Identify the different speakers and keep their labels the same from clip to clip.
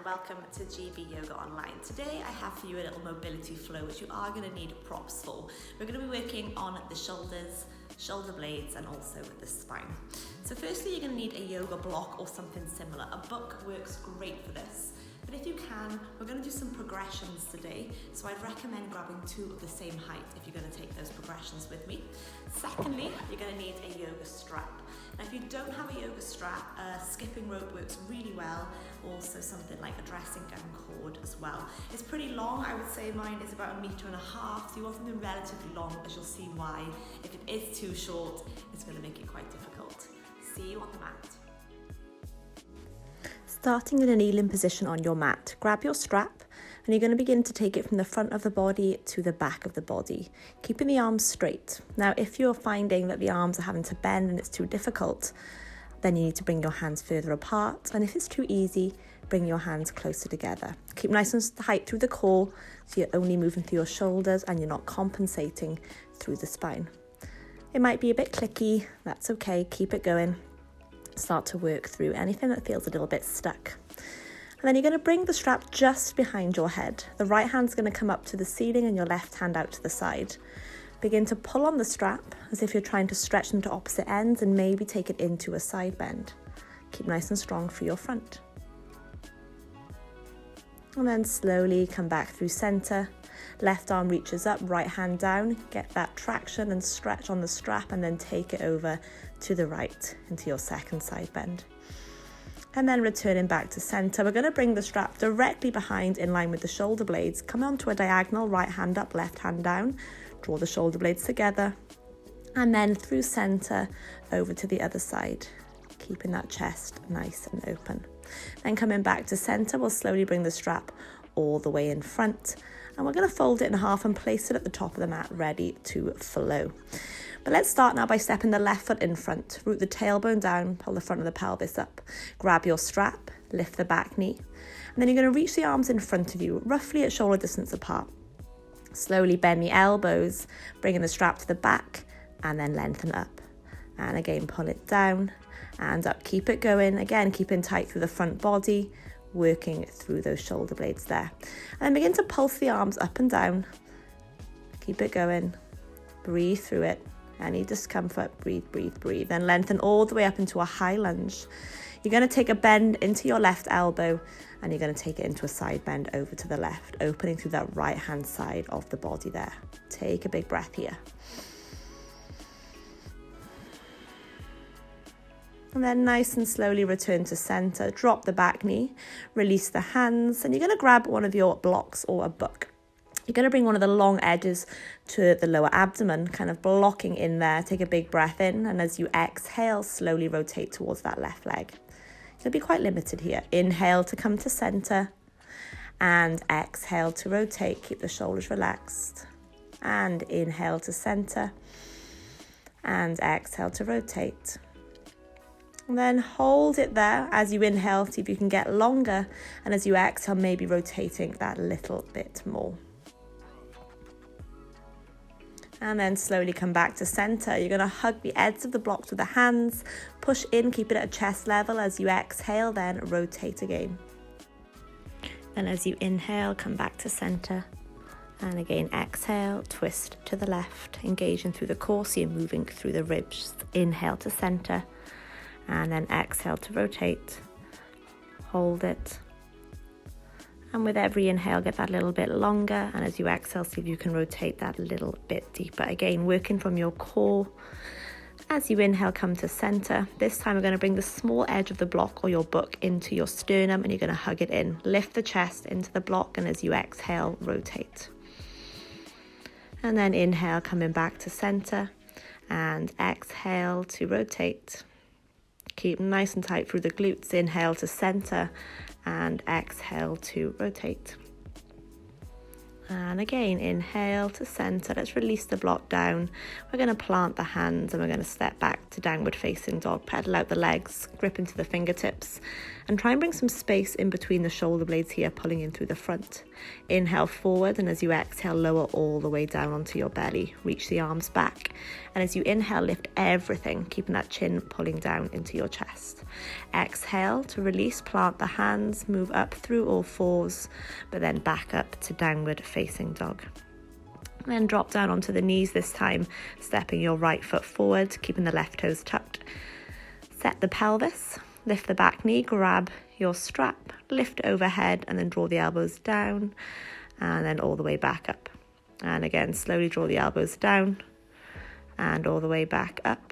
Speaker 1: and welcome to GB Yoga Online. Today I have for you a little mobility flow which you are going to need props for. We're going to be working on the shoulders, shoulder blades and also the spine. So firstly you're going to need a yoga block or something similar. A book works great for this. But if you can, we're going to do some progressions today, so I'd recommend grabbing two of the same height if you're going to take those progressions with me. Secondly, you're going to need a yoga strap. Now if you don't have a yoga strap, a skipping rope works really well, also something like a dressing gown cord as well. It's pretty long, I would say mine is about 1.5 meters, so you want something relatively long, as you'll see why. If it is too short, it's going to make it quite difficult. See you on the mat. Starting in a kneeling position on your mat, grab your strap and you're going to begin to take it from the front of the body to the back of the body, keeping the arms straight. Now, if you're finding that the arms are having to bend and it's too difficult, then you need to bring your hands further apart. And if it's too easy, bring your hands closer together. Keep nice and tight through the core, so you're only moving through your shoulders and you're not compensating through the spine. It might be a bit clicky, that's okay, keep it going. Start to work through anything that feels a little bit stuck. And then you're going to bring the strap just behind your head. The right hand's going to come up to the ceiling and your left hand out to the side. Begin to pull on the strap as if you're trying to stretch them to opposite ends and maybe take it into a side bend. Keep nice and strong for your front. And then slowly come back through center. Left arm reaches up, right hand down, get that traction and stretch on the strap and then take it over to the right into your second side bend. And then returning back to center, we're going to bring the strap directly behind in line with the shoulder blades. Come onto a diagonal, right hand up, left hand down, draw the shoulder blades together and then through center over to the other side, keeping that chest nice and open. Then coming back to center, we'll slowly bring the strap all the way in front. And we're going to fold it in half and place it at the top of the mat, ready to flow. But let's start now by stepping the left foot in front. Root the tailbone down, pull the front of the pelvis up. Grab your strap, lift the back knee. And then you're going to reach the arms in front of you, roughly at shoulder distance apart. Slowly bend the elbows, bringing the strap to the back and then lengthen up. And again, pull it down and up. Keep it going. Again, keeping tight through the front body, working through those shoulder blades there. And then begin to pulse the arms up and down. Keep it going. Breathe through it. Any discomfort, breathe, breathe, breathe. Then lengthen all the way up into a high lunge. You're going to take a bend into your left elbow and you're going to take it into a side bend over to the left, opening through that right hand side of the body there. Take a big breath here. And then nice and slowly return to center, drop the back knee, release the hands, and you're going to grab one of your blocks or a book. You're going to bring one of the long edges to the lower abdomen, kind of blocking in there. Take a big breath in, and as you exhale, slowly rotate towards that left leg. You'll be quite limited here. Inhale to come to center, and exhale to rotate. Keep the shoulders relaxed. And inhale to center, and exhale to rotate. And then hold it there as you inhale, see if you can get longer, and as you exhale, maybe rotating that little bit more. And then slowly come back to center. You're going to hug the ends of the blocks with the hands, push in, keep it at chest level. As you exhale, then rotate again. Then as you inhale, come back to center. And again, exhale, twist to the left, engaging through the core, so you're moving through the ribs. Inhale to center. And then exhale to rotate, hold it. And with every inhale, get that little bit longer. And as you exhale, see if you can rotate that a little bit deeper. Again, working from your core. As you inhale, come to center. This time we're going to bring the small edge of the block or your book into your sternum and you're going to hug it in. Lift the chest into the block and as you exhale, rotate. And then inhale, coming back to center and exhale to rotate. Keep nice and tight through the glutes. Inhale to center and exhale to rotate. And again, inhale to center. Let's release the block down. We're going to plant the hands and we're going to step back to downward facing dog. Pedal out the legs, grip into the fingertips And try and bring some space in between the shoulder blades here, pulling in through the front. Inhale forward, and as you exhale, lower all the way down onto your belly. Reach the arms back. And as you inhale, lift everything, keeping that chin pulling down into your chest. Exhale to release, plant the hands, move up through all fours, but then back up to downward facing dog. Then drop down onto the knees this time, stepping your right foot forward, keeping the left toes tucked. Set the pelvis, lift the back knee, grab your strap, lift overhead, and then draw the elbows down, and then all the way back up. And again, slowly draw the elbows down, and all the way back up.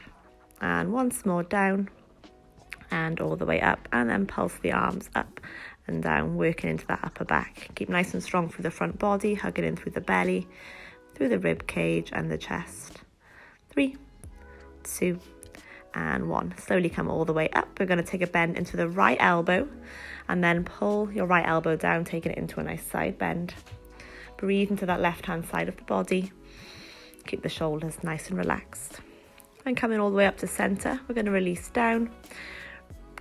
Speaker 1: And once more down, and all the way up, and then pulse the arms up and down, working into that upper back. Keep nice and strong through the front body, hugging in through the belly, through the rib cage and the chest. 3, 2, and 1. Slowly come all the way up. We're going to take a bend into the right elbow and then pull your right elbow down, taking it into a nice side bend. Breathe into that left hand side of the body. Keep the shoulders nice and relaxed. And coming all the way up to center, we're going to release down.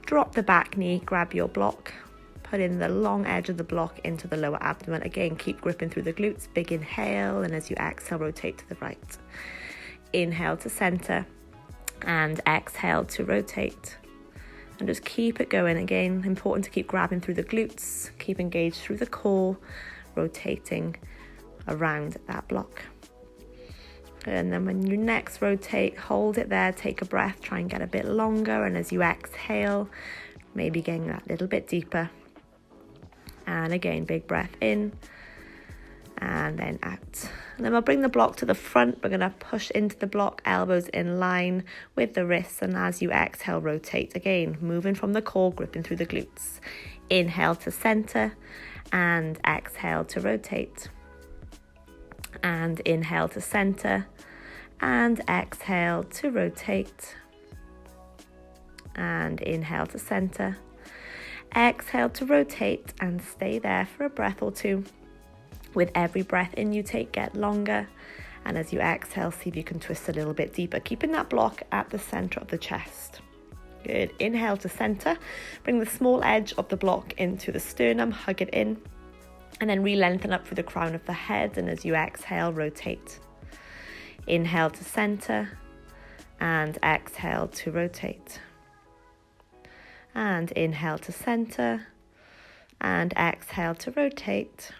Speaker 1: Drop the back knee, grab your block. Put in the long edge of the block into the lower abdomen. Again, keep gripping through the glutes. Big inhale, and as you exhale, rotate to the right. Inhale to center, and exhale to rotate. And just keep it going. Again, important to keep grabbing through the glutes, keep engaged through the core, rotating around that block. And then when you next rotate, hold it there, take a breath, try and get a bit longer. And as you exhale, maybe getting that little bit deeper. And again, big breath in and then out. And then we'll bring the block to the front. We're going to push into the block, elbows in line with the wrists. And as you exhale, rotate again, moving from the core, gripping through the glutes. Inhale to center and exhale to rotate. And inhale to center and exhale to rotate. And inhale to center. Exhale to rotate and stay there for a breath or two. With every breath in you take, get longer. And as you exhale, see if you can twist a little bit deeper, keeping that block at the center of the chest. Good. Inhale to center. Bring the small edge of the block into the sternum, hug it in, and then re-lengthen up through the crown of the head. And as you exhale, rotate. Inhale to center and exhale to rotate. And inhale to center and exhale to rotate.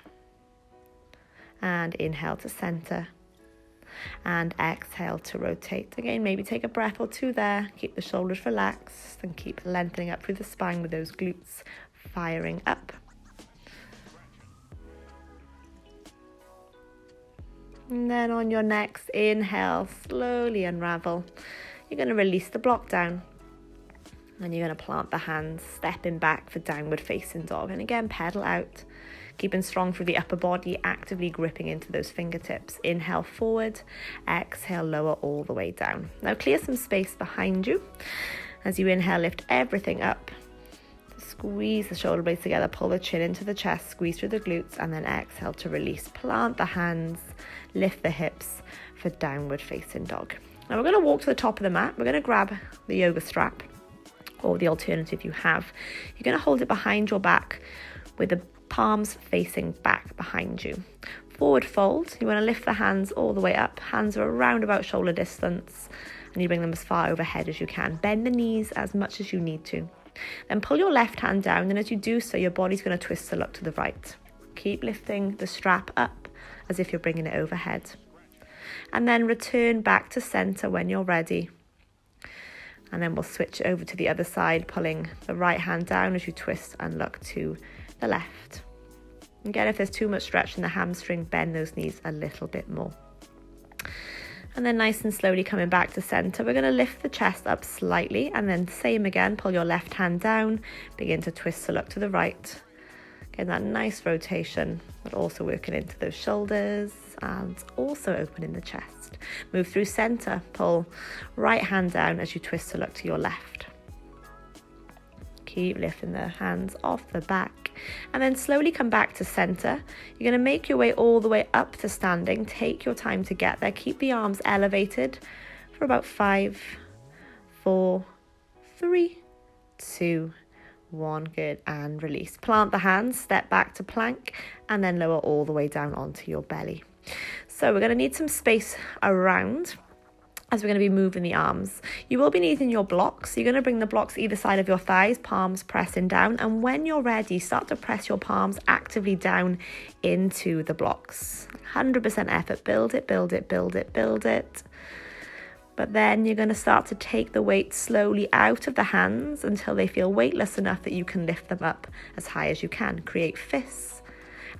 Speaker 1: And inhale to center and exhale to rotate. Again, maybe take a breath or two there. Keep the shoulders relaxed and keep lengthening up through the spine with those glutes firing up. And then on your next inhale, slowly unravel. You're going to release the block down. And you're going to plant the hands, stepping back for downward facing dog. And again, pedal out, keeping strong through the upper body, actively gripping into those fingertips. Inhale forward, exhale, lower all the way down. Now clear some space behind you. As you inhale, lift everything up. Squeeze the shoulder blades together, pull the chin into the chest, squeeze through the glutes, and then exhale to release. Plant the hands, lift the hips for downward facing dog. Now we're going to walk to the top of the mat. We're going to grab the yoga strap, or the alternative you have. You're going to hold it behind your back with the palms facing back behind you. Forward fold. You want to lift the hands all the way up. Hands are around about shoulder distance, and you bring them as far overhead as you can. Bend the knees as much as you need to. Then pull your left hand down, and as you do so, your body's going to twist to look to the right. Keep lifting the strap up as if you're bringing it overhead. And then return back to center when you're ready. And then we'll switch over to the other side, pulling the right hand down as you twist and look to the left. Again, if there's too much stretch in the hamstring, bend those knees a little bit more. And then nice and slowly coming back to center, we're going to lift the chest up slightly, and then same again, pull your left hand down, begin to twist to look to the right. Getting that nice rotation, but also working into those shoulders and also opening the chest. Move through center, pull right hand down as you twist to look to your left. Keep lifting the hands off the back, and then slowly come back to center. You're going to make your way all the way up to standing. Take your time to get there. Keep the arms elevated for about 5, 4, 3, 2, 1, good, and release. Plant the hands, step back to plank, and then lower all the way down onto your belly. So we're going to need some space around as we're going to be moving the arms. You will be needing your blocks. You're going to bring the blocks either side of your thighs, palms pressing down. And when you're ready, start to press your palms actively down into the blocks. 100% effort. Build it, build it, build it, build it. But then you're going to start to take the weight slowly out of the hands until they feel weightless enough that you can lift them up as high as you can. Create fists.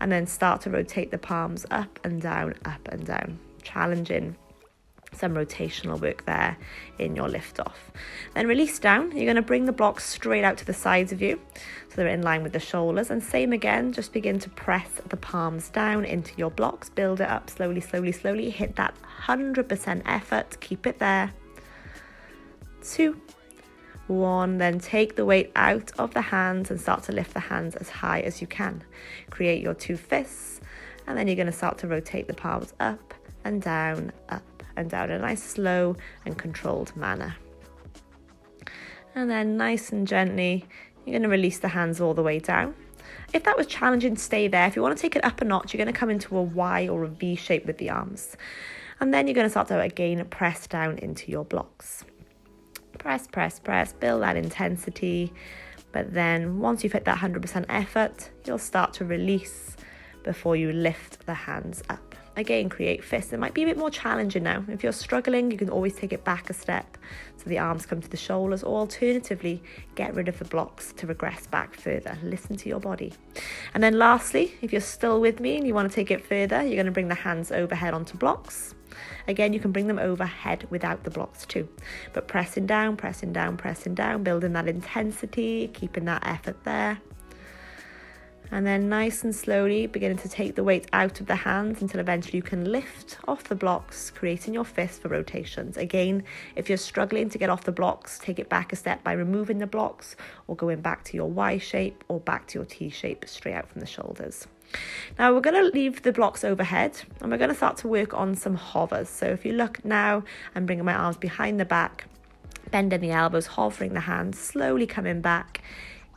Speaker 1: And then start to rotate the palms up and down, up and down. Challenging. Some rotational work there in your lift off. Then release down. You're going to bring the blocks straight out to the sides of you so they're in line with the shoulders, and same again, just begin to press the palms down into your blocks. Build it up slowly, slowly, slowly. Hit that 100% effort. Keep it there. 2, 1. Then take the weight out of the hands and start to lift the hands as high as you can. Create your 2 fists, and then you're going to start to rotate the palms up and down, up and down in a nice slow and controlled manner. And then nice and gently, you're going to release the hands all the way down. If that was challenging, stay there. If you want to take it up a notch, you're going to come into a Y or a V shape with the arms. And then you're going to start to again press down into your blocks. Press, press, press, build that intensity. But then once you've hit that 100% effort, you'll start to release before you lift the hands up. Again, create fists. It might be a bit more challenging now. If you're struggling, you can always take it back a step so the arms come to the shoulders, or alternatively, get rid of the blocks to regress back further. Listen to your body. And then lastly, if you're still with me and you want to take it further, you're going to bring the hands overhead onto blocks. Again, you can bring them overhead without the blocks too. But pressing down, pressing down, pressing down, building that intensity, keeping that effort there. And then nice and slowly beginning to take the weight out of the hands until eventually you can lift off the blocks, creating your fist for rotations. Again, if you're struggling to get off the blocks, take it back a step by removing the blocks or going back to your Y shape or back to your T shape straight out from the shoulders. Now we're going to leave the blocks overhead and we're going to start to work on some hovers. So if you look now, I'm bringing my arms behind the back, bending the elbows, hovering the hands, slowly coming back,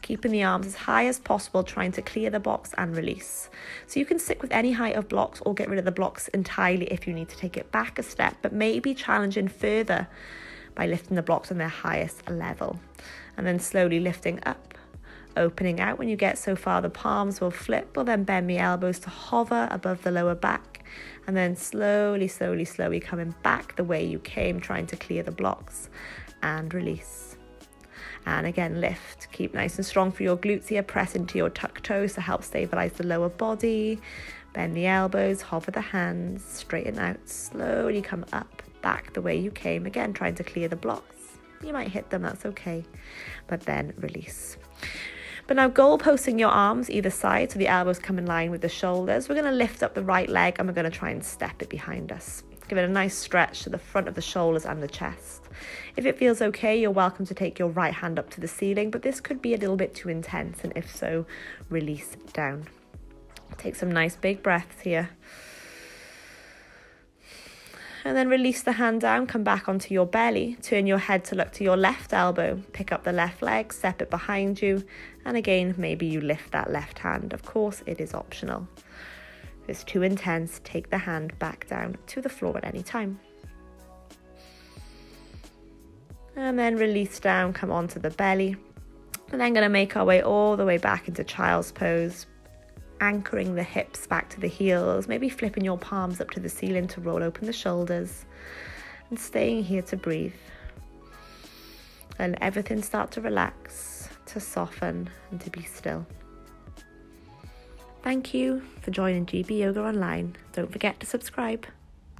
Speaker 1: keeping the arms as high as possible, trying to clear the blocks and release. So you can stick with any height of blocks or get rid of the blocks entirely if you need to take it back a step, but maybe challenging further by lifting the blocks on their highest level. And then slowly lifting up, opening out. When you get so far, the palms will flip, or then bend the elbows to hover above the lower back, and then slowly, slowly, slowly coming back the way you came, trying to clear the blocks and release. And again, lift. Keep nice and strong for your glutes here. Press into your tuck toes to help stabilize the lower body. Bend the elbows, hover the hands, straighten out. Slowly come up, back the way you came. Again, trying to clear the blocks. You might hit them, that's okay. But then release. But now goal posting your arms either side so the elbows come in line with the shoulders. We're going to lift up the right leg and we're going to try and step it behind us. Give it a nice stretch to the front of the shoulders and the chest. If it feels okay, you're welcome to take your right hand up to the ceiling, but this could be a little bit too intense, and if so, release down. Take some nice big breaths here. And then release the hand down, come back onto your belly, turn your head to look to your left elbow, pick up the left leg, step it behind you, and again, maybe you lift that left hand. Of course, it is optional. If it's too intense, take the hand back down to the floor at any time. And then release down, come onto the belly. And then going to make our way all the way back into child's pose, anchoring the hips back to the heels, maybe flipping your palms up to the ceiling to roll open the shoulders, and staying here to breathe. And everything start to relax, to soften, and to be still. Thank you for joining GB Yoga Online. Don't forget to subscribe.